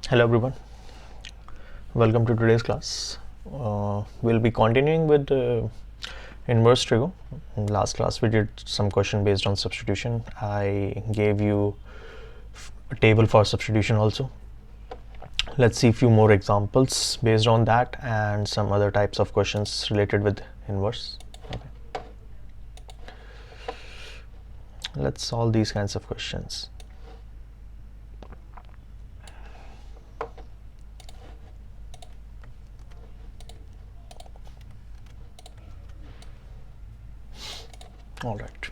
Hello everyone, welcome to today's class. We'll be continuing with inverse trigo. In last class we did some question based on substitution. I gave you a table for substitution also. Let's see a few more examples based on that and some other types of questions related with inverse. Okay. Let's solve these kinds of questions. All right.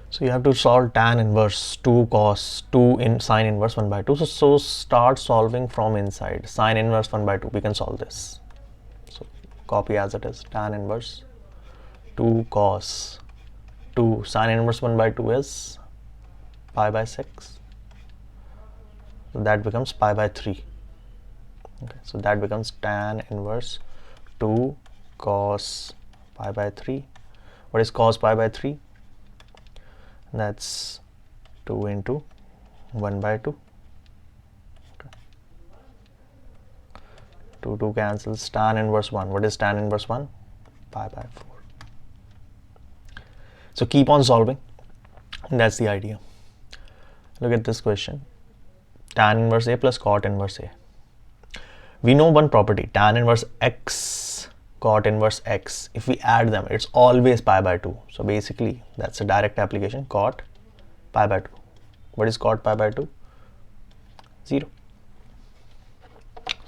So you have to solve tan inverse 2 cos 2 in sine inverse 1 by 2. So start solving from inside. Sine inverse 1 by 2. We can solve this. So copy as it is. Tan inverse 2 cos 2 sine inverse 1 by 2 is pi by 6. So that becomes pi by 3. Okay, so that becomes tan inverse 2 cos pi by 3. What is cos pi by 3? That's 2 into 1 by 2. Okay. 2 cancels. Tan inverse 1. What is tan inverse 1? Pi by 4. So keep on solving. That's the idea. Look at this question. Tan inverse A plus cot inverse A. We know one property, tan inverse x cot inverse x. If we add them, it's always pi by 2. So basically, that's a direct application, cot pi by 2. What is cot pi by 2? 0.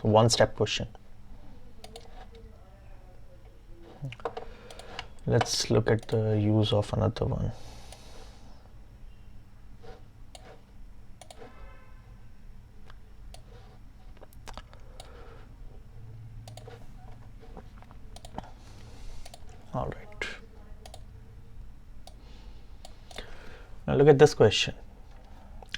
So one step question. Let's look at the use of another one. All right. Now look at this question.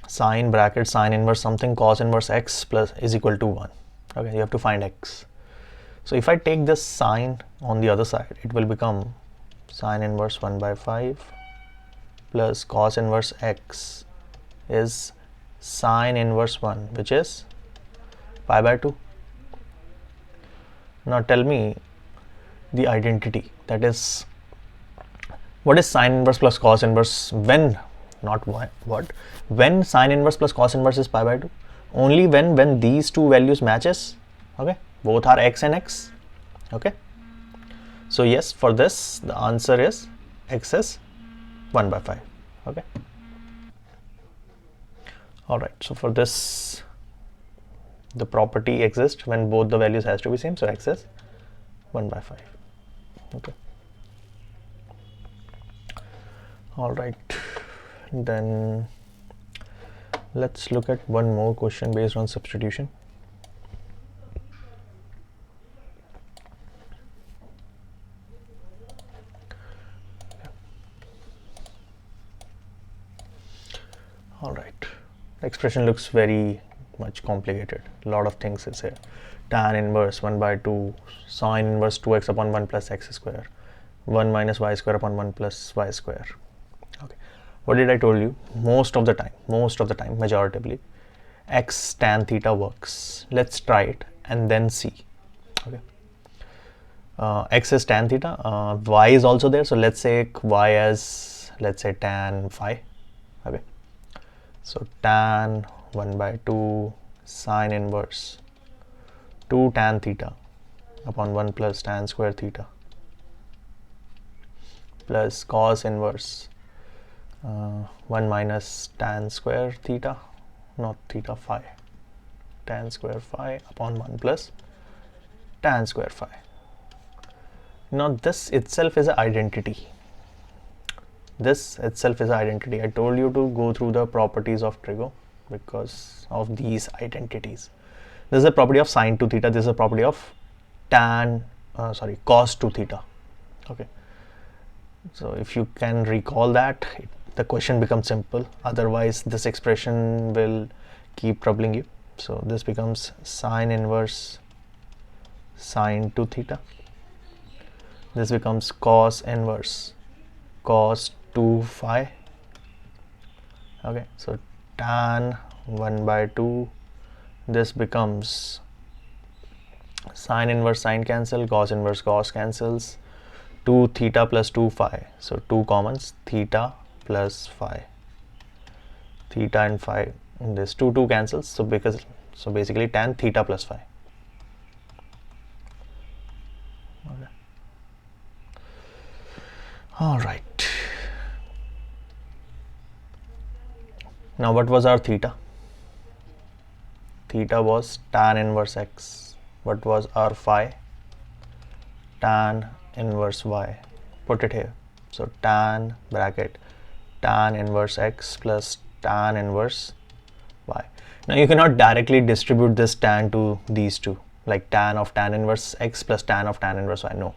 Sine bracket sine inverse something cos inverse x plus is equal to 1. Okay, you have to find x. So if I take this sine on the other side, it will become sine inverse 1 by 5 plus cos inverse x is sine inverse 1, which is pi by 2. Now tell me the identity, that is, what is sine inverse plus cos inverse when, not what, when sine inverse plus cos inverse is pi by 2? Only when these two values matches. Okay, both are x and x. Okay, so yes, for this the answer is x is 1 by 5. Okay, all right, so for this the property exists when both the values has to be same, so x is 1 by 5. Okay, all right, then let's look at one more question based on substitution. All right, the expression looks very much complicated. A lot of things is here. Tan inverse 1 by 2 sine inverse 2x upon 1 plus x square 1 minus y square upon 1 plus y square. Okay, what did I told you? Most of the time, majoritively, x tan theta works. Let's try it and then see. Okay, x is tan theta, y is also there, so let's say y as, let's say, tan phi. Okay, so tan 1 by 2 sine inverse 2 tan theta upon 1 plus tan square theta plus cos inverse 1 minus tan square theta, not theta, phi, tan square phi upon 1 plus tan square phi. Now this itself is an identity. This itself is an identity. I told you to go through the properties of trigo because of these identities. This is a property of sine 2 theta. This is a property of cos 2 theta. Okay. So if you can recall that, the question becomes simple. Otherwise, this expression will keep troubling you. So this becomes sine inverse sine 2 theta. This becomes cos inverse cos 2 phi. Okay, so tan 1 by 2, this becomes sine inverse sine cancel, cos inverse cos cancels, 2 theta plus 2 phi. So 2 commons, theta plus phi. Theta and phi, this 2 cancels, so basically tan theta plus phi. Okay. All right. Now what was our theta? Theta was tan inverse x. What was our phi? Tan inverse y. Put it here. So tan bracket tan inverse x plus tan inverse y. Now you cannot directly distribute this tan to these two, like tan of tan inverse x plus tan of tan inverse y. No.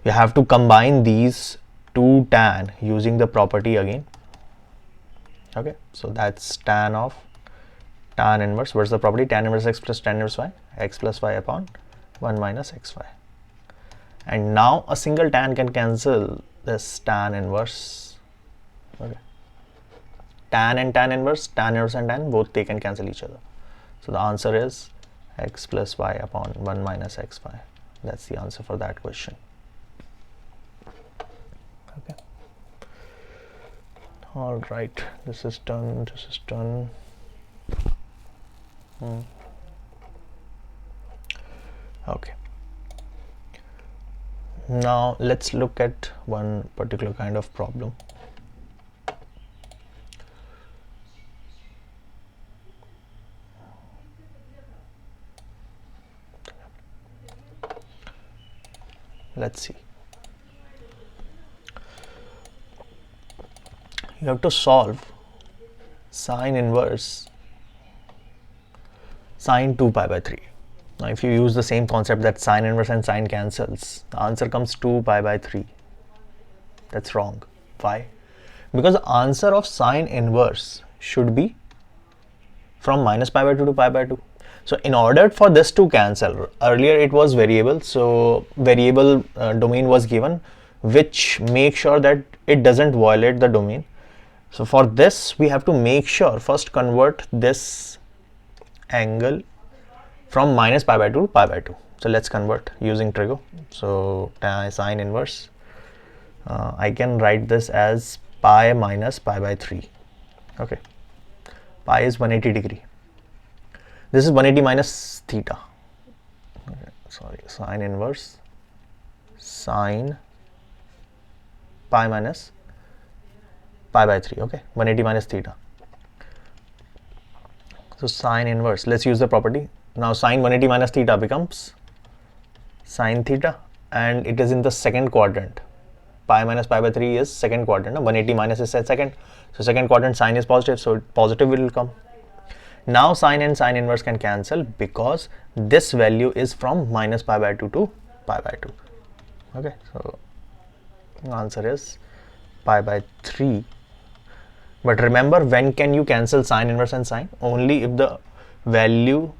You have to combine these two tan using the property again. Okay, so that's tan of tan inverse. What's the property? Tan inverse x plus tan inverse y, x plus y upon 1 minus xy. And now a single tan can cancel this tan inverse. Okay, tan and tan inverse and tan, both they can cancel each other. So the answer is x plus y upon 1 minus xy. That's the answer for that question. Okay. All right, this is done. This is done. Okay. Now let's look at one particular kind of problem. Let's see. You have to solve sine inverse sine 2 pi by 3. Now if you use the same concept that sine inverse and sine cancels, the answer comes 2 pi by 3. That's wrong. Why? Because the answer of sine inverse should be from minus pi by 2 to pi by 2. So in order for this to cancel, earlier it was variable, so variable domain was given, which makes sure that it doesn't violate the domain. So for this we have to make sure first convert this angle from minus pi by 2 to pi by 2. So let's convert using trigo. So sine inverse, I can write this as pi minus pi by 3. Okay, pi is 180 degree. This is 180 minus theta. Okay, sorry, sine inverse sine pi minus pi by 3. Okay, 180 minus theta. So sine inverse, let's use the property. Now sine 180 minus theta becomes sine theta, and it is in the second quadrant. Pi minus pi by 3 is second quadrant. 180 minus is second. So second quadrant sine is positive, so positive will come. Now sine and sine inverse can cancel because this value is from minus pi by 2 to pi by 2. Okay, so answer is pi by 3. But remember, when can you cancel sine inverse and sine? Only if the value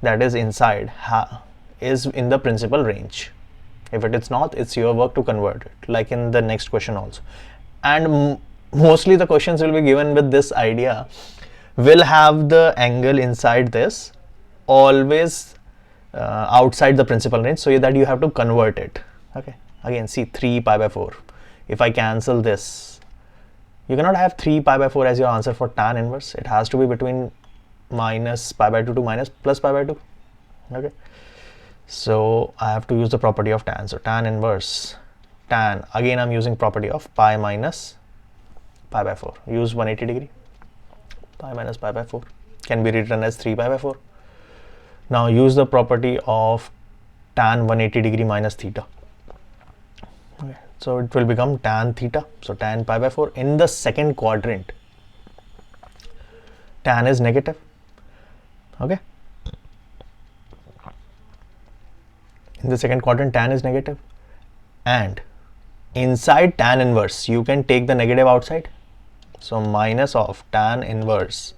that is inside is in the principal range. If it is not, it's your work to convert it, like in the next question also. And mostly the questions will be given with this idea. Will have the angle inside this always outside the principal range, so that you have to convert it. Okay, again see 3 pi by 4. If I cancel this, you cannot have 3 pi by 4 as your answer for tan inverse. It has to be between minus pi by 2 to minus plus pi by 2. Okay, so I have to use the property of tan. So tan inverse tan, again I'm using property of pi minus pi by 4. Use 180 degree. Pi minus pi by 4 can be written as 3 pi by 4. Now use the property of tan 180 degree minus theta. Okay, so it will become tan theta. So tan pi by 4. In the second quadrant, tan is negative. Okay, in the second quadrant tan is negative, and inside tan inverse you can take the negative outside. So minus of tan inverse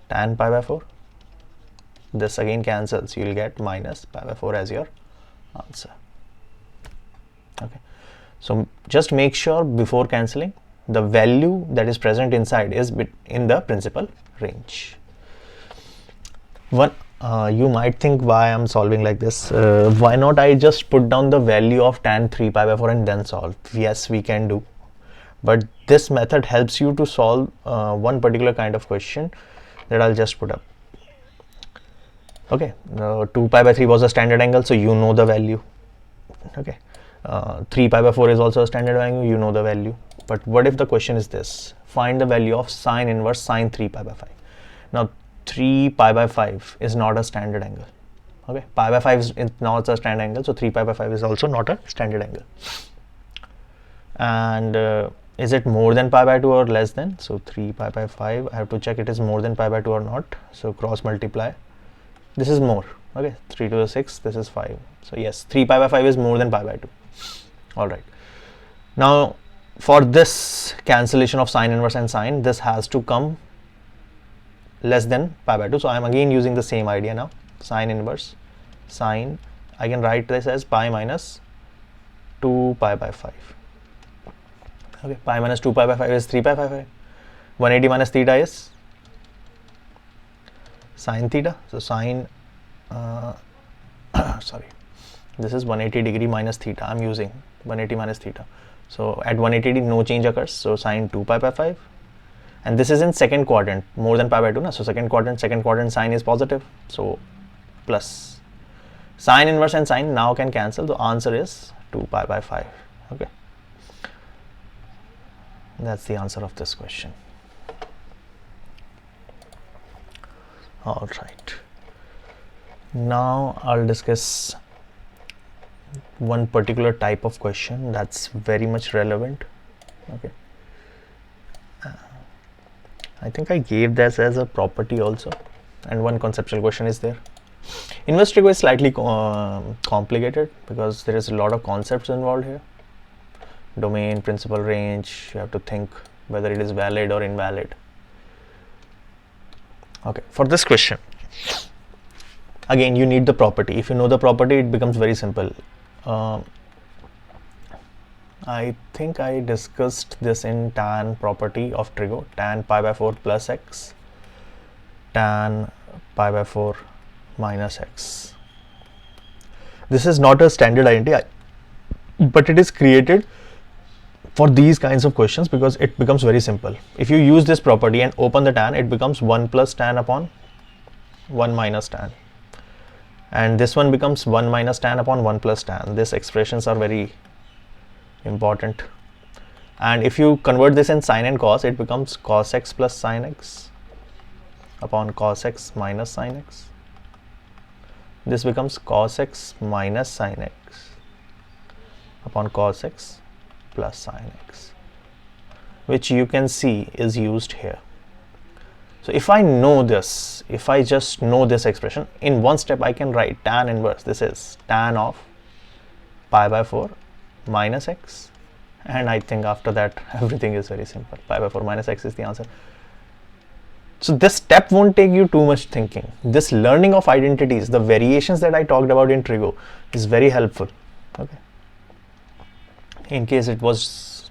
tan pi by 4. This again cancels. You will get minus pi by 4 as your answer. Okay, so just make sure before cancelling the value that is present inside is in the principal range. One, you might think why I'm solving like this. Why not I just put down the value of tan 3 pi by 4 and then solve? Yes, we can do. But this method helps you to solve one particular kind of question that I'll just put up. Okay, 2 pi by 3 was a standard angle, so you know the value. Okay, 3 pi by 4 is also a standard angle, you know the value. But what if the question is this? Find the value of sine inverse sine 3 pi by 5. Now 3 pi by 5 is not a standard angle. Okay, pi by 5 is not a standard angle, so 3 pi by 5 is also not a standard angle. And is it more than pi by 2 or less than? So 3 pi by 5, I have to check it is more than pi by 2 or not. So cross multiply. This is more. Okay, 3 to the 6, this is 5. So yes, 3 pi by 5 is more than pi by 2. All right. Now for this cancellation of sine inverse and sine, this has to come less than pi by 2. So I am again using the same idea now. Sine inverse sine, I can write this as pi minus 2 pi by 5. Okay, pi minus 2 pi by 5 is 3 pi by 5. 180 minus theta is sine theta. So sine, sorry, this is 180 degree minus theta. I'm using 180 minus theta. So at 180 no change occurs. So sine 2 pi by 5. And this is in second quadrant, more than pi by 2. Na? So second quadrant sine is positive. So plus. Sine inverse and sine now can cancel. The answer is 2 pi by 5. Okay. That's the answer of this question. All right. Now I'll discuss one particular type of question that's very much relevant. Okay. I think I gave this as a property also, and one conceptual question is there. Inverse trigo is slightly complicated because there is a lot of concepts involved here. Domain, principal, range, you have to think whether it is valid or invalid. Okay, for this question, again you need the property. If you know the property, it becomes very simple. I think I discussed this in tan property of trigo, tan pi by 4 plus x, tan pi by 4 minus x. This is not a standard identity, but it is created for these kinds of questions because it becomes very simple. If you use this property and open the tan, it becomes 1 plus tan upon 1 minus tan. And this one becomes 1 minus tan upon 1 plus tan. These expressions are very important. And if you convert this in sine and cos, it becomes cos x plus sine x upon cos x minus sine x. This becomes cos x minus sine x upon cos x plus sine x, which you can see is used here. So if I know this, if I just know this expression, in one step I can write tan inverse. This is tan of pi by 4 minus x, and I think after that everything is very simple. Pi by 4 minus x is the answer. So this step won't take you too much thinking. This learning of identities, the variations that I talked about in trigo, is very helpful. Okay. In case it was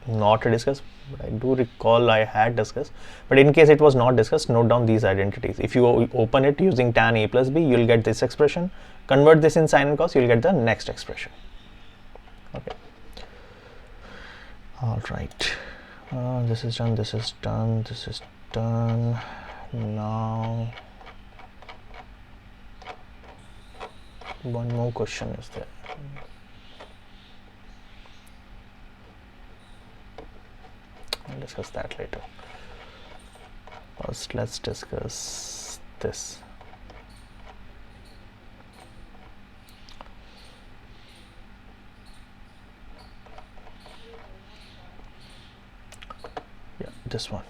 not discussed, I do recall I had discussed, but in case it was not discussed, note down these identities. If you open it using tan a plus b, you'll get this expression. Convert this in sine and cos, you'll get the next expression. Okay. All right. This is done. This is done. This is done. Now one more question is there. I'll discuss that later. First, let's discuss this. Yeah, this one.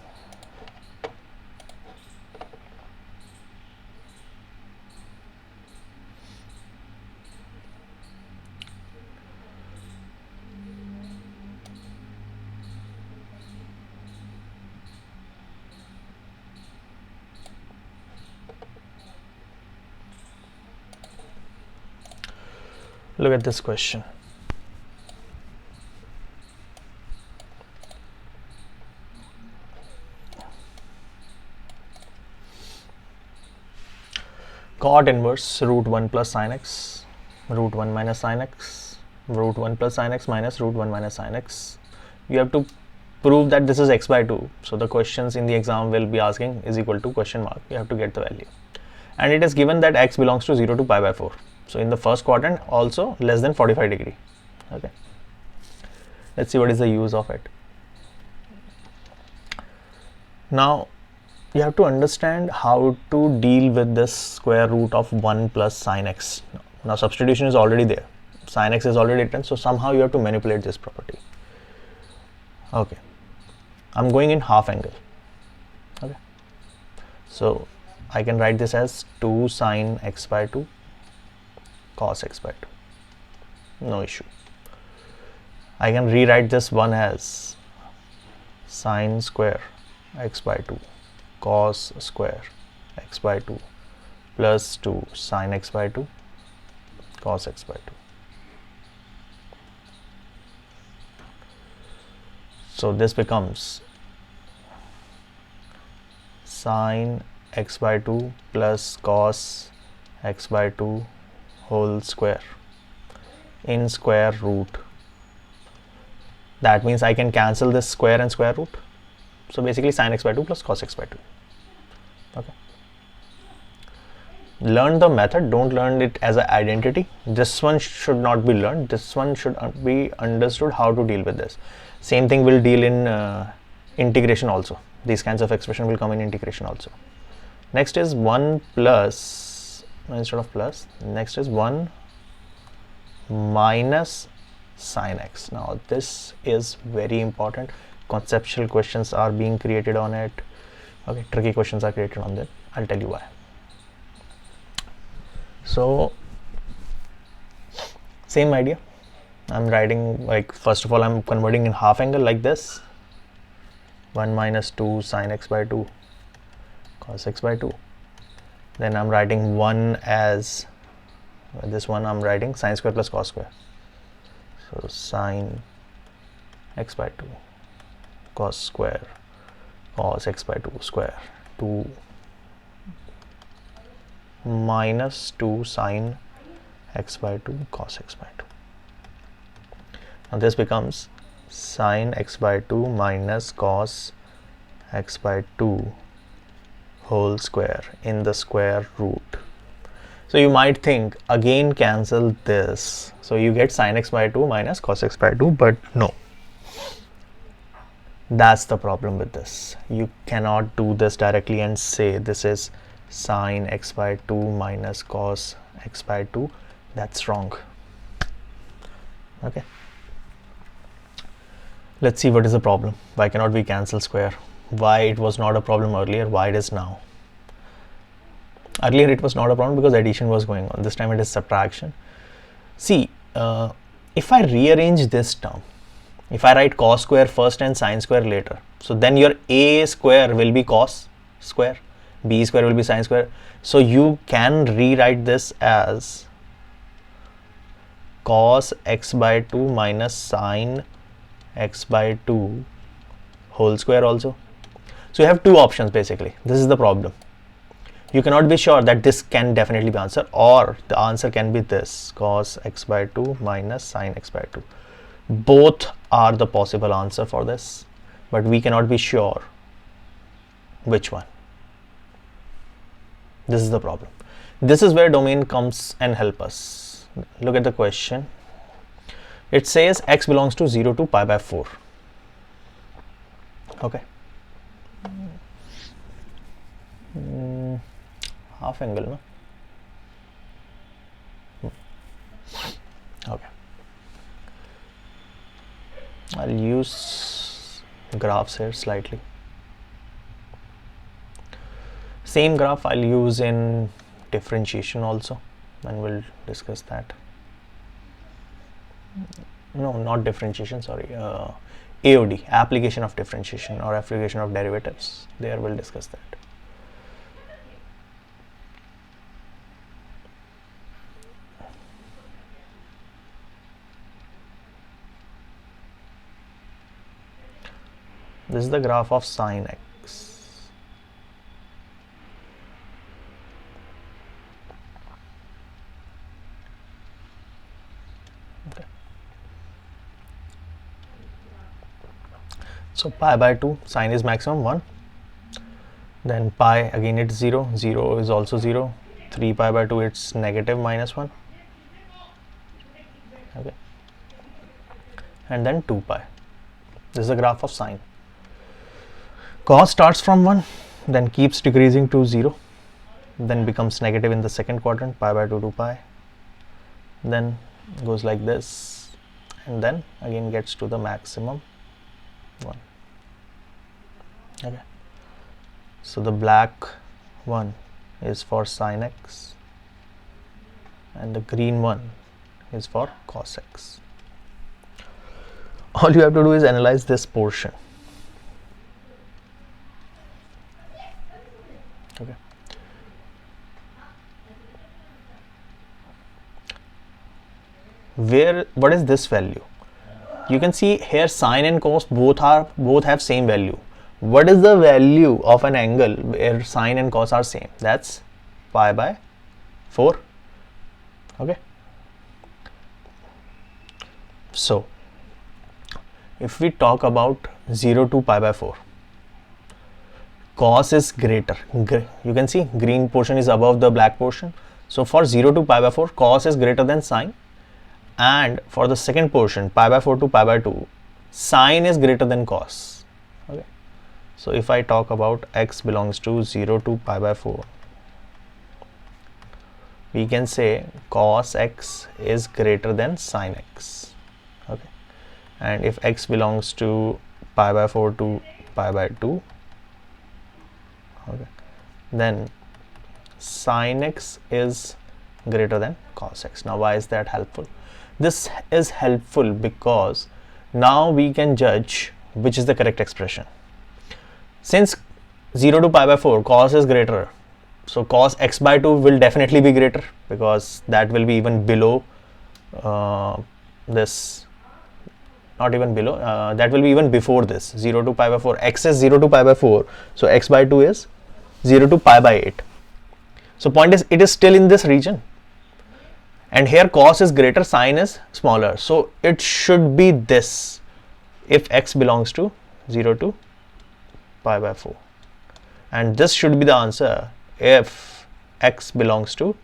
Look at this question. cot inverse root 1 plus sin x, root 1 minus sin x, root 1 plus sin x minus root 1 minus sin x. You have to prove that this is x by 2. So the questions in the exam will be asking is equal to question mark. You have to get the value. And it is given that x belongs to 0 to pi by 4. So in the first quadrant also less than 45 degree. Okay. Let's see what is the use of it. Now you have to understand how to deal with this square root of 1 plus sin x. Now substitution is already there. Sin x is already written, so somehow you have to manipulate this property. Okay. I'm going in half angle. Okay. So I can write this as 2 sin x by 2 cos x by 2. No issue. I can rewrite this one as sin square x by 2 cos square x by 2 plus 2 sin x by 2 cos x by 2. So this becomes sin x by 2 plus cos x by 2 whole square in square root. That means I can cancel this square and square root. So basically sin x by 2 plus cos x by 2. Okay. Learn the method, don't learn it as an identity. This one should not be learned. This one should be understood how to deal with this. Same thing will deal in integration also. These kinds of expression will come in integration also. Next is 1 plus, instead of plus, next is 1 minus sin x. Now this is very important. Conceptual questions are being created on it. Okay, tricky questions are created on that. I'll tell you why. So same idea. I'm writing, like, first of all I'm converting in half angle like this. 1 minus 2 sin x by 2 cos x by 2. Then I'm writing 1 as this one, I'm writing sin square plus cos square. So sin x by 2 cos square cos x by 2 square 2 minus 2 sin x by 2 cos x by 2. Now this becomes sin x by 2 minus cos x by 2 whole square in the square root. So you might think again cancel this, so you get sin x by 2 minus cos x by 2, but no. That's the problem with this. You cannot do this directly and say this is sin x by 2 minus cos x by 2. That's wrong. Okay. Let's see what is the problem. Why cannot we cancel square? Why it was not a problem earlier, why it is now? Earlier it was not a problem because addition was going on. This time it is subtraction. See, if I rearrange this term, if I write cos square first and sin square later, so then your a square will be cos square, b square will be sin square. So you can rewrite this as cos x by 2 minus sin x by 2 whole square also. So you have two options basically. This is the problem. You cannot be sure that this can definitely be answer, or the answer can be this cos x by 2 minus sin x by 2. Both are the possible answer for this, but we cannot be sure which one. This is the problem. This is where domain comes and help us. Look at the question. It says x belongs to 0 to pi by 4. Okay. Half angle, no? Okay. I'll use graphs here slightly. Same graph I'll use in differentiation also, and we'll discuss that. No, not differentiation, sorry. AOD, application of differentiation or application of derivatives. There we'll discuss that. This is the graph of sin x. So pi by 2, sine is maximum 1. Then pi, again it's 0, 0 is also 0. 3 pi by 2, it's negative minus 1. Okay. And then 2 pi. This is the graph of sine. Cos starts from 1, then keeps decreasing to 0, then becomes negative in the second quadrant, pi by 2 to pi. Then goes like this, and then again gets to the maximum 1. Okay. So the black one is for sin x, and the green one is for cos x. All you have to do is analyze this portion. Okay. What is this value? You can see here sine and cos both have same value. What is the value of an angle where sine and cos are same? That's pi by 4. Okay. So if we talk about 0 to pi by 4, cos is greater. You can see green portion is above the black portion. So for 0 to pi by 4, cos is greater than sine. And for the second portion, pi by 4 to pi by 2, sine is greater than cos. Okay. So if I talk about x belongs to 0 to pi by 4, we can say cos x is greater than sin x. Okay. And if x belongs to pi by 4 to pi by 2, okay, then sin x is greater than cos x. Now why is that helpful? This is helpful because now we can judge which is the correct expression. Since 0 to pi by 4, cos is greater, so cos x by 2 will definitely be greater, because that will be even below this, not even below, that will be even before this. 0 to pi by 4, x is 0 to pi by 4, so x by 2 is 0 to pi by 8. So point is, it is still in this region, and here cos is greater, sine is smaller, so it should be this if x belongs to 0 to pi by 4, and this should be the answer if x belongs to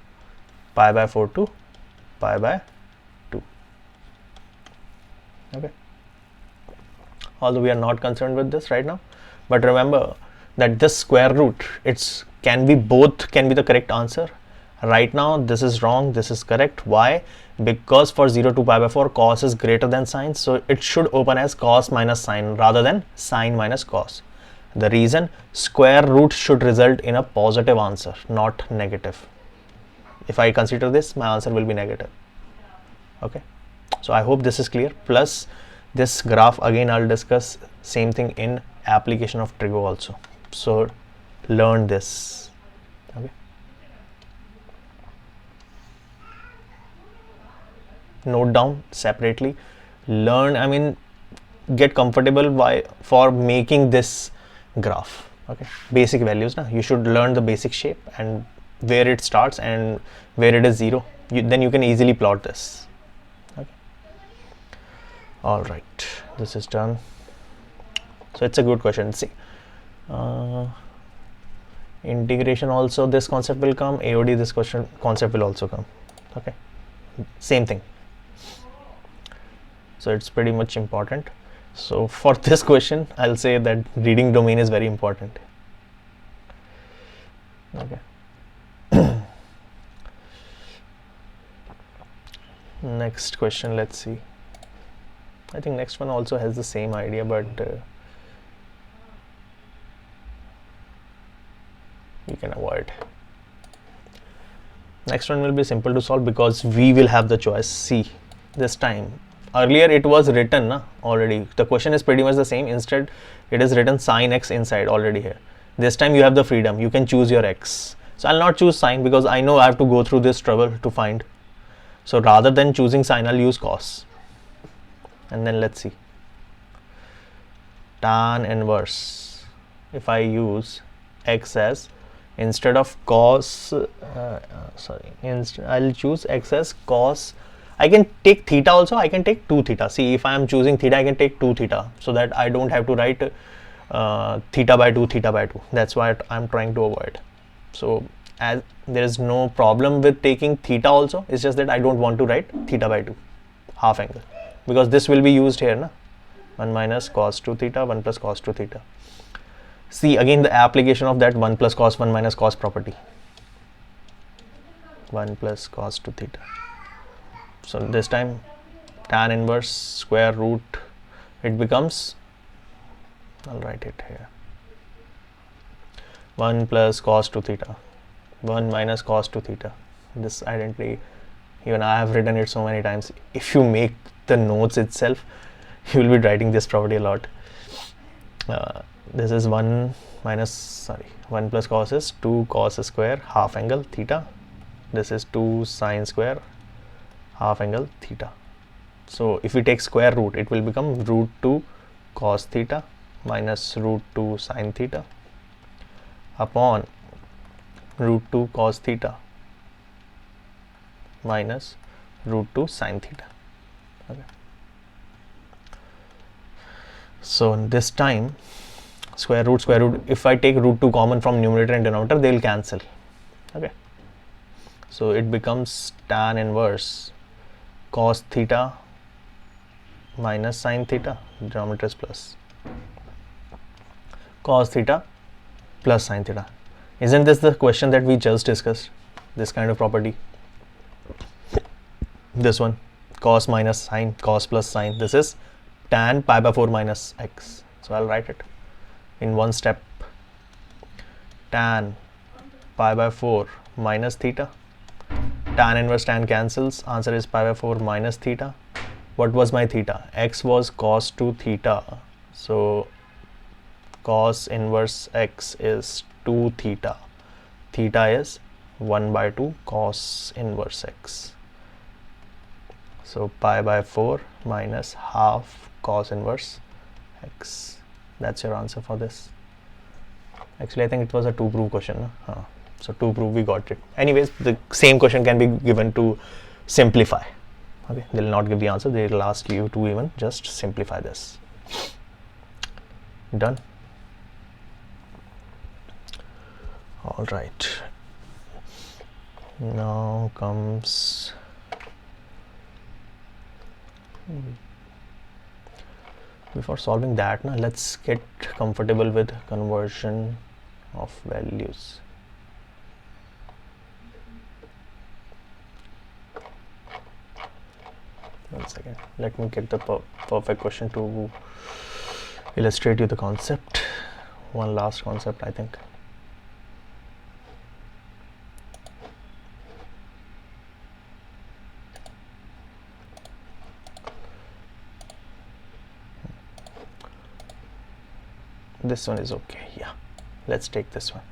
pi by 4 to pi by 2. Okay. Although we are not concerned with this right now, but remember that this square root, can be the correct answer. Right now this is wrong, this is correct. Why? Because for 0 to pi by 4, cos is greater than sine, so it should open as cos minus sine rather than sine minus cos. The reason, square root should result in a positive answer, not negative. If I consider this, my answer will be negative. Okay. So I hope this is clear. Plus this graph, again I'll discuss same thing in application of trigo also. So learn this. Okay. Note down separately. Learn, get comfortable for making this graph. Okay. Basic values. You should learn the basic shape and where it starts and where it is 0. Then you can easily plot this. Okay. All right. This is done. So it's a good question. See, integration also, this concept will come. AOD, this concept will also come. Okay. Same thing. So it's pretty much important. So for this question, I'll say that reading domain is very important. Okay. Next question, let's see. I think next one also has the same idea, but we can avoid. Next one will be simple to solve because we will have the choice. See, this time, earlier it was written already. The question is pretty much the same. Instead, it is written sin x inside already here. This time you have the freedom. You can choose your x. So I'll not choose sine because I know I have to go through this trouble to find. So rather than choosing sine, I'll use cos. And then let's see. Tan inverse. If I use x as, instead of cos, I'll choose x as cos I can take theta also, I can take 2 theta. See, if I am choosing theta, I can take 2 theta, so that I don't have to write theta by 2, theta by 2. That's what I'm trying to avoid. So as there is no problem with taking theta also, it's just that I don't want to write theta by 2 half angle, because this will be used here, na? 1 minus cos 2 theta, 1 plus cos 2 theta. See again the application of that 1 plus cos 1 minus cos property. 1 plus cos 2 theta. So this time tan inverse square root, it becomes, I'll write it here, 1 plus cos 2 theta, 1 minus cos 2 theta. This identity, even I have written it so many times. If you make the notes itself, you will be writing this property a lot. This is 1 plus cos is 2 cos square half angle theta. This is 2 sine square half angle theta. So if we take square root, it will become root 2 cos theta minus root 2 sine theta upon root 2 cos theta minus root 2 sine theta. Okay. So this time square root, if I take root 2 common from numerator and denominator, they will cancel. Okay. So it becomes tan inverse cos theta minus sine theta, denominator is plus, cos theta plus sine theta. Isn't this the question that we just discussed? This kind of property. This one, cos minus sine, cos plus sine. This is tan pi by 4 minus x. So I'll write it in one step. Tan pi by 4 minus theta. Tan inverse tan cancels. Answer is pi by 4 minus theta. What was my theta? X was cos 2 theta. So cos inverse x is 2 theta. Theta is 1 by 2 cos inverse x. So pi by 4 minus half cos inverse x. That's your answer for this. Actually, I think it was a 2 proof question. No? So 2 proof, we got it. Anyways, the same question can be given to simplify. Okay, they'll not give the answer. They'll ask you to even just simplify this. Done. All right. Now comes before solving that, let's get comfortable with conversion of values. One second, let me get the perfect question to illustrate you the concept. One last concept, I think. This one is okay. Yeah, let's take this one.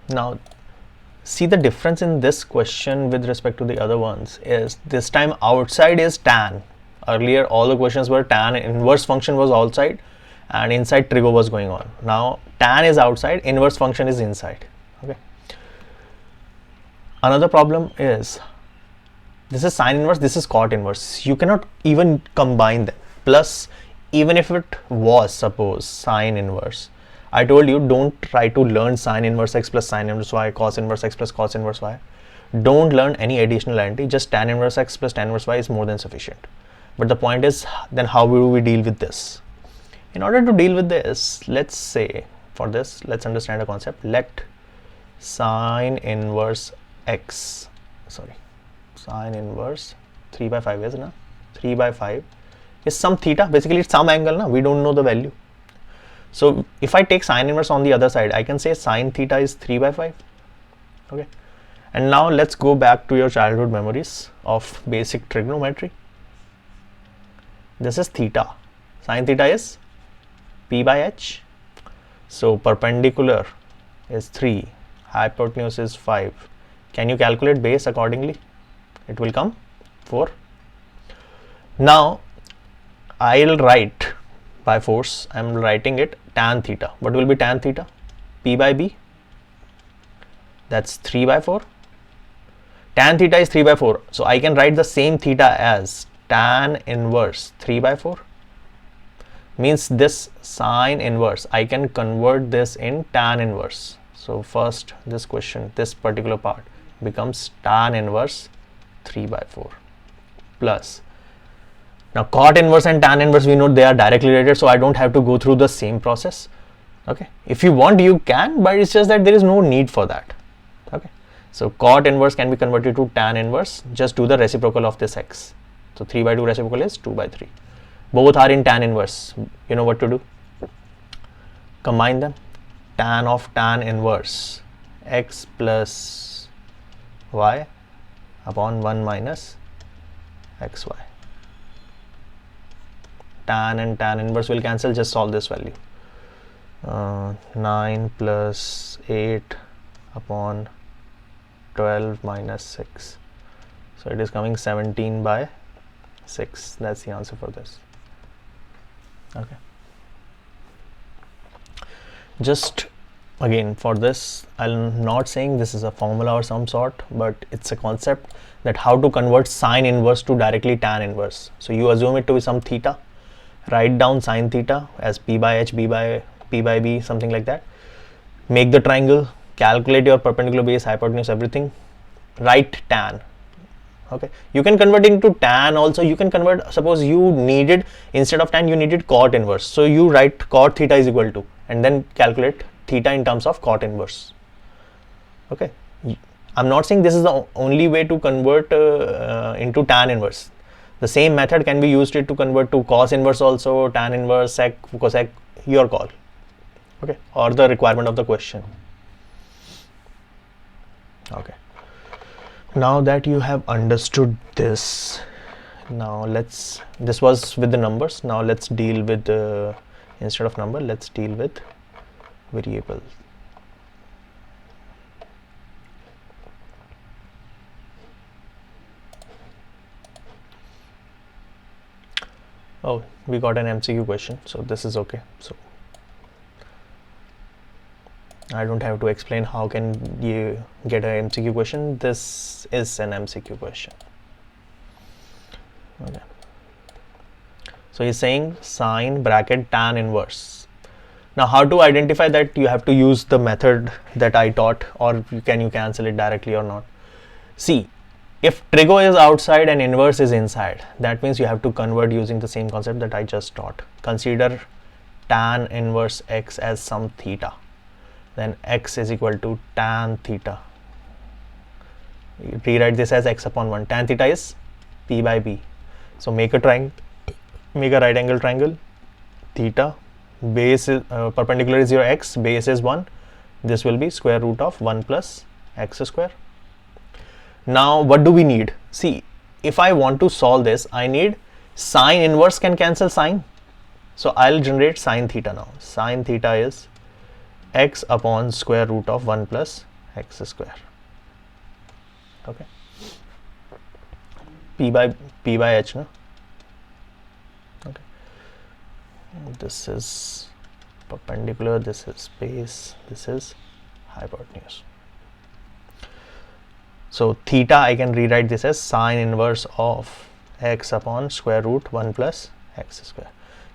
Now see, the difference in this question with respect to the other ones is this time outside is tan. Earlier all the questions were tan, inverse function was outside and inside trigo was going on. Now tan is outside, inverse function is inside. Okay. Another problem is this is sine inverse, this is cot inverse. You cannot even combine them. Plus, even if it was, suppose, sine inverse, I told you don't try to learn sine inverse x plus sine inverse y, cos inverse x plus cos inverse y. Don't learn any additional identity. Just tan inverse x plus tan inverse y is more than sufficient. But the point is, then how do we deal with this? In order to deal with this, let's say, for this, let's understand a concept. Let sine inverse x, sine inverse 3 by 5 is, 3 by 5 is some theta. Basically it's some angle, we don't know the value. So if I take sine inverse on the other side, I can say sine theta is 3 by 5. Okay. And now let's go back to your childhood memories of basic trigonometry. This is theta. Sine theta is p by h. So perpendicular is 3, hypotenuse is 5. Can you calculate base accordingly? It will come 4. Now I'll write by force, I'm writing it tan theta. What will be tan theta? P by B, that's 3 by 4 tan theta is 3 by 4. So I can write the same theta as tan inverse 3 by 4. Means this sine inverse, I can convert this in tan inverse. So first this question, this particular part becomes tan inverse 3 by 4 plus. Now cot inverse and tan inverse, we know they are directly related, so I don't have to go through the same process. Okay, if you want you can, but it's just that there is no need for that. Okay, so cot inverse can be converted to tan inverse. Just do the reciprocal of this x. So 3 by 2 reciprocal is 2 by 3. Both are in tan inverse. You know what to do? Combine them. Tan of tan inverse x plus y upon 1 minus xy. Tan and tan inverse will cancel. Just solve this value. 9 plus 8 upon 12 minus 6. So it is coming 17 by 6. That's the answer for this. Okay. Just again for this, I'm not saying this is a formula or some sort, but it's a concept that how to convert sine inverse to directly tan inverse. So you assume it to be some theta, write down sine theta as p by h, p by b, something like that. Make the triangle, calculate your perpendicular base, hypotenuse, everything. Write tan. Okay, you can convert into tan also. You can convert, suppose you needed, instead of tan you needed cot inverse, so you write cot theta is equal to, and then calculate theta in terms of cot inverse. Okay, I'm not saying this is the only way to convert into tan inverse. The same method can be used to convert to cos inverse also, tan inverse, sec, cosec, your call. Okay, or the requirement of the question. Okay, now that you have understood this, now this was with the numbers. Now let's deal with instead of number, let's deal with variable. Oh, we got an MCQ question, so this is okay. So I don't have to explain how can you get an MCQ question. This is an MCQ question. Okay. So he's saying sine bracket tan inverse. Now how to identify that? You have to use the method that I taught, or can you cancel it directly or not? See, if trigo is outside and inverse is inside, that means you have to convert using the same concept that I just taught. Consider tan inverse x as some theta. Then x is equal to tan theta. You rewrite this as x upon 1. Tan theta is p by b. So make a triangle, make a right angle triangle. Theta, base is perpendicular is your x, base is 1. This will be square root of 1 plus x square. Now what do we need? See, if I want to solve this, I need sine inverse can cancel sine. So I'll generate sine theta now. Sine theta is x upon square root of 1 plus x square. Okay, p by h, no? Okay, this is perpendicular, this is base, this is hypotenuse. So theta, I can rewrite this as sine inverse of x upon square root 1 plus x square.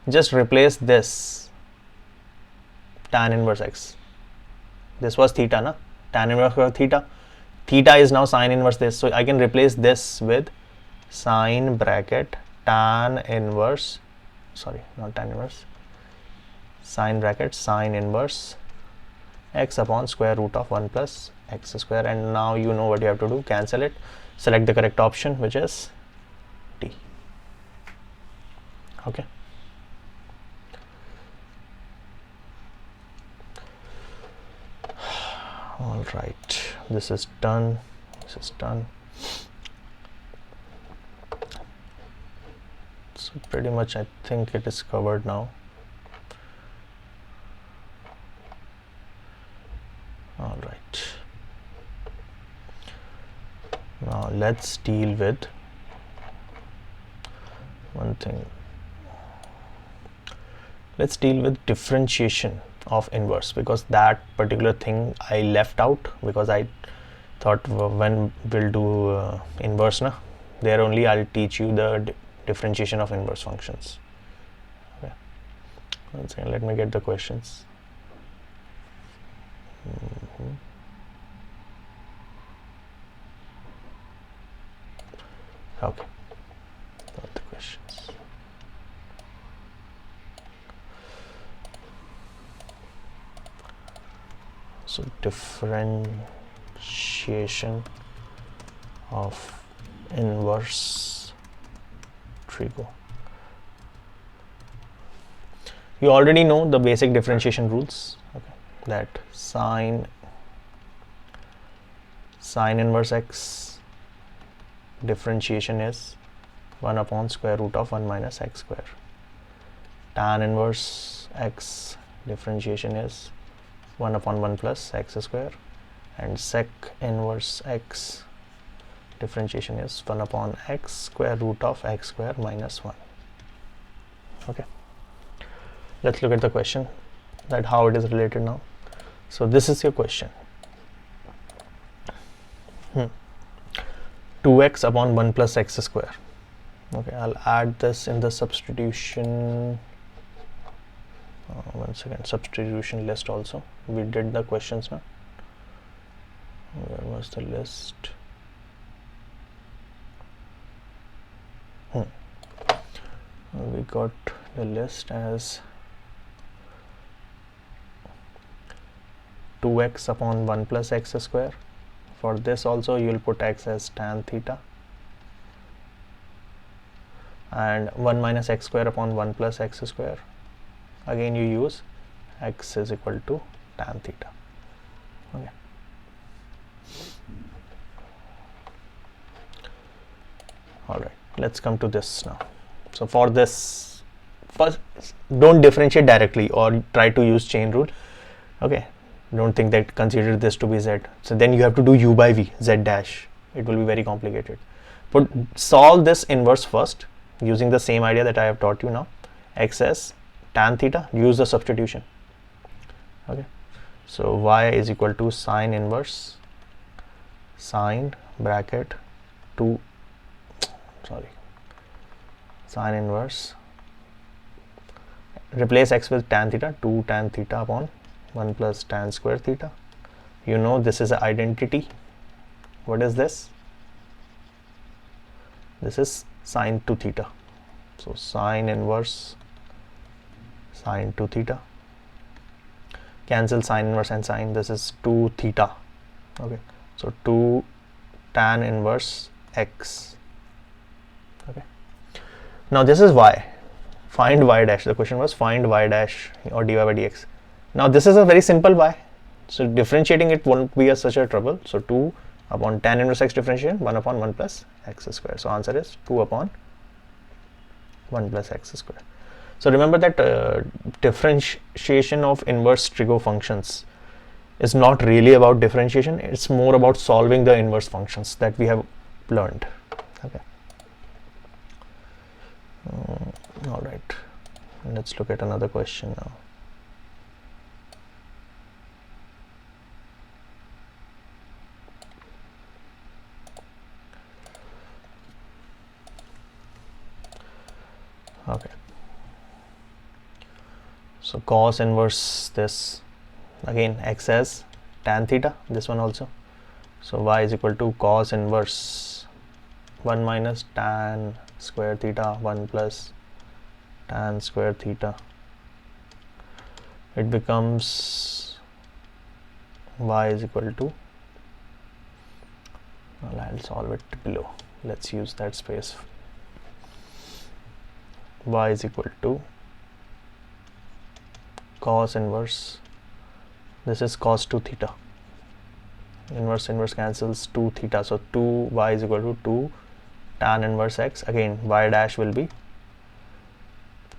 Just replace this tan inverse x. This was theta, na? Tan inverse theta. Theta is now sine inverse this. So I can replace this with sine bracket tan inverse, sorry, not tan inverse, sine bracket sine inverse x upon square root of 1 plus x square. And now you know what you have to do. Cancel it. Select the correct option, which is D. Okay. All right, this is done. This is done. So pretty much I think it is covered now. All right. Now let's deal with one thing. Let's deal with differentiation of inverse, because that particular thing I left out because I thought when we'll do inverse na, there only I'll teach you the differentiation of inverse functions. Okay. One second, let me get the questions. Okay, got the questions. So differentiation of inverse trigo. You already know the basic differentiation rules. Okay, that sine inverse x differentiation is 1 upon square root of 1 minus x square. Tan inverse x differentiation is 1 upon 1 plus x square, and sec inverse x differentiation is 1 upon x square root of x square minus 1. Okay, let's look at the question, that how it is related now. So this is your question. 2x upon 1 plus x square. Okay, I'll add this in the substitution. One second, substitution list also. We did the questions now. Where was the list? We got the list as 2x upon 1 plus x square. For this also you will put x as tan theta, and 1 minus x square upon 1 plus x square. Again you use x is equal to tan theta. Okay. Alright, let's come to this now. So for this, first don't differentiate directly or try to use chain rule. Okay, don't think that consider this to be z. So then you have to do u by v, z dash. It will be very complicated. But solve this inverse first using the same idea that I have taught you now. X as tan theta, use the substitution. Okay, so y is equal to sine inverse sine bracket 2 sine inverse, replace x with tan theta, 2 tan theta upon 1 plus tan square theta. You know this is an identity. What is this? This is sine 2 theta. So sine inverse sine 2 theta. Cancel sine inverse and sine. This is 2 theta. Okay, so 2 tan inverse x. Okay, now this is y. Find y dash. The question was find y dash or dy by dx. Now this is a very simple y, so differentiating it won't be such a trouble. So 2 upon tan inverse x differentiation, 1 upon 1 plus x square. So answer is 2 upon 1 plus x square. So remember that differentiation of inverse trigo functions is not really about differentiation. It's more about solving the inverse functions that we have learned. Okay. All right, let's look at another question now. Okay, so cos inverse this, again x as tan theta, this one also. So y is equal to cos inverse 1 minus tan square theta 1 plus tan square theta. It becomes y is equal to, well, I'll solve it below. Let's use that space. Y is equal to cos inverse, this is cos 2 theta, inverse cancels 2 theta, so 2 y is equal to 2 tan inverse x. Again y dash will be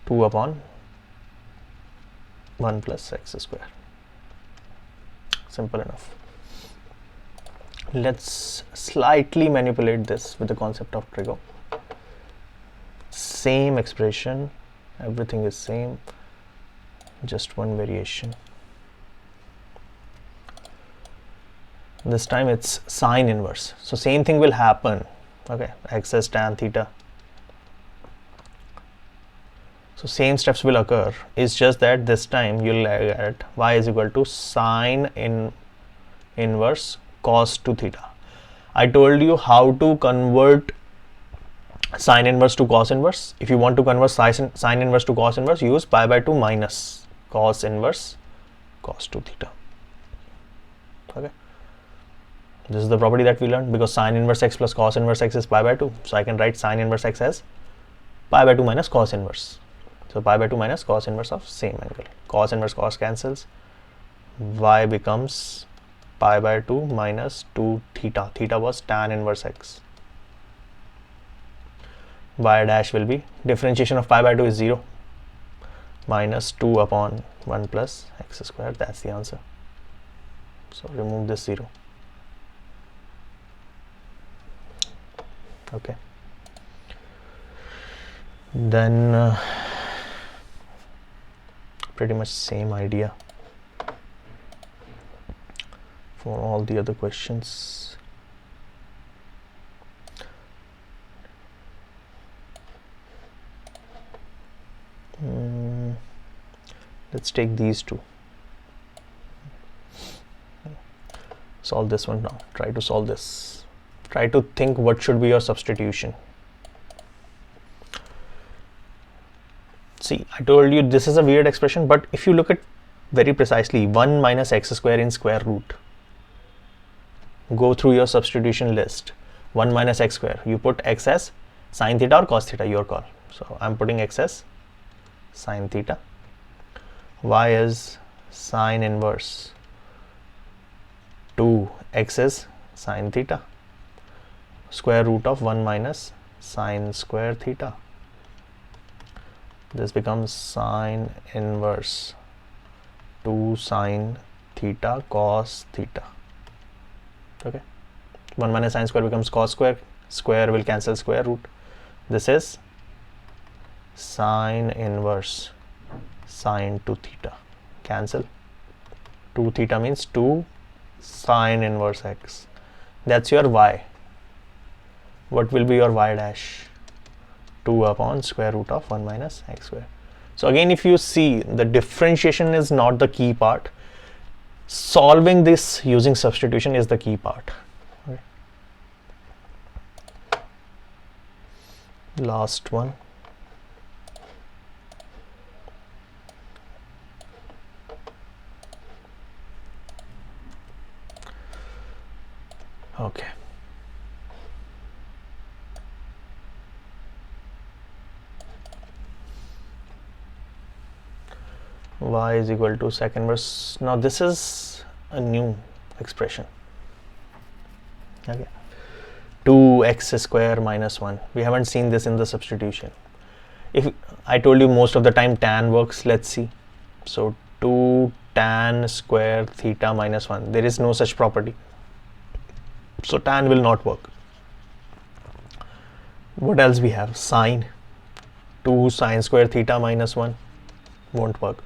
2 upon 1 plus x square. Simple enough. Let's slightly manipulate this with the concept of trigo. Same expression, everything is same, just one variation. This time it's sine inverse. So same thing will happen. Okay, x as tan theta. So same steps will occur. It's just that this time you'll get y is equal to sine inverse cos 2 theta. I told you how to convert sine inverse to cos inverse. If you want to convert sine inverse to cos inverse, use pi by 2 minus cos inverse cos 2 theta. Okay. This is the property that we learned, because sine inverse x plus cos inverse x is pi by 2. So I can write sine inverse x as pi by 2 minus cos inverse. So pi by 2 minus cos inverse of same angle. Cos inverse cos cancels. Y becomes pi by 2 minus 2 theta. Theta was tan inverse x. Y dash will be differentiation of pi by 2 is 0 minus 2 upon 1 plus x square. That's the answer. So remove this 0. Okay. Then pretty much same idea for all the other questions. Let's take these two. Solve this one now. Try to solve this. Try to think what should be your substitution. See, I told you this is a weird expression, but if you look at very precisely, 1 minus x square in square root. Go through your substitution list. 1 minus x square. You put x as sine theta or cos theta, your call. So I'm putting x as sine theta. Y is sine inverse 2 x is sine theta. Square root of 1 minus sine square theta. This becomes sine inverse 2 sine theta cos theta. Okay. 1 minus sine square becomes cos square. Square will cancel square root. This is sine inverse sine 2 theta. Cancel. 2 theta means 2 sine inverse x. That's your y. What will be your y dash? 2 upon square root of 1 minus x square. So again, if you see, the differentiation is not the key part. Solving this using substitution is the key part. Okay. Last one. Okay. Y is equal to sec inverse. Now this is a new expression. Okay. 2x square minus 1. We haven't seen this in the substitution. If I told you most of the time tan works, let's see. So 2 tan square theta minus 1. There is no such property. So tan will not work. What else we have? Sine. 2 sine square theta minus 1 won't work.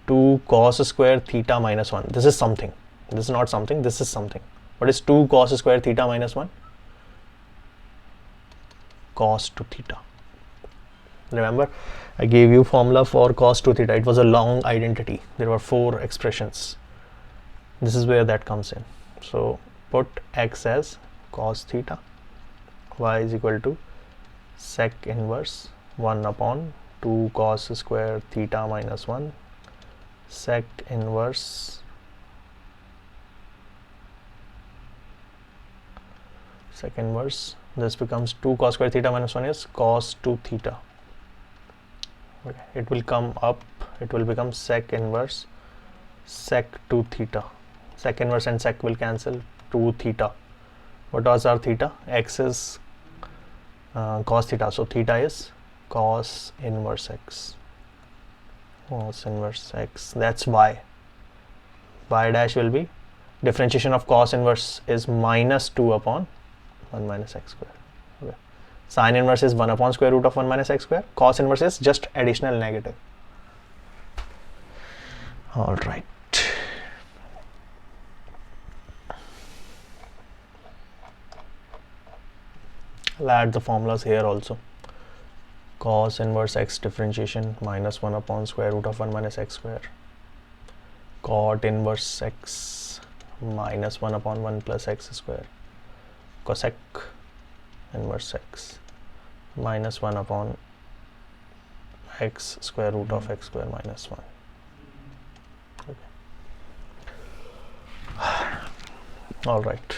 2 cos square theta minus 1. This is something. This is not something. This is something. What is 2 cos square theta minus 1? Cos 2 theta. Remember, I gave you formula for cos 2 theta. It was a long identity. There were 4 expressions. This is where that comes in. So put x as cos theta. Y is equal to sec inverse 1 upon 2 cos square theta minus 1 sec inverse this becomes 2 cos square theta minus 1 is cos 2 theta. Okay. It will come up, it will become sec inverse sec 2 theta. Sec inverse and sec will cancel. 2 theta. What was our theta? X is cos theta, so theta is cos inverse x. Cos inverse x. That's y. Y dash will be differentiation of cos inverse is minus 2 upon 1 minus x square. Okay. Sine inverse is 1 upon square root of 1 minus x square. Cos inverse is just additional negative. All right. I'll add the formulas here also. Cos inverse x differentiation minus 1 upon square root of 1 minus x square. Cot inverse x minus 1 upon 1 plus x square. Cosec inverse x minus 1 upon x square root of x square minus 1. Okay. All right,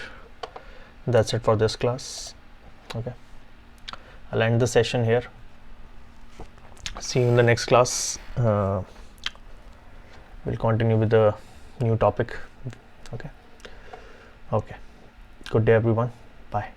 that's it for this class. Okay, I'll end the session here. See you in the next class. We'll continue with the new topic. Okay. Good day everyone. Bye.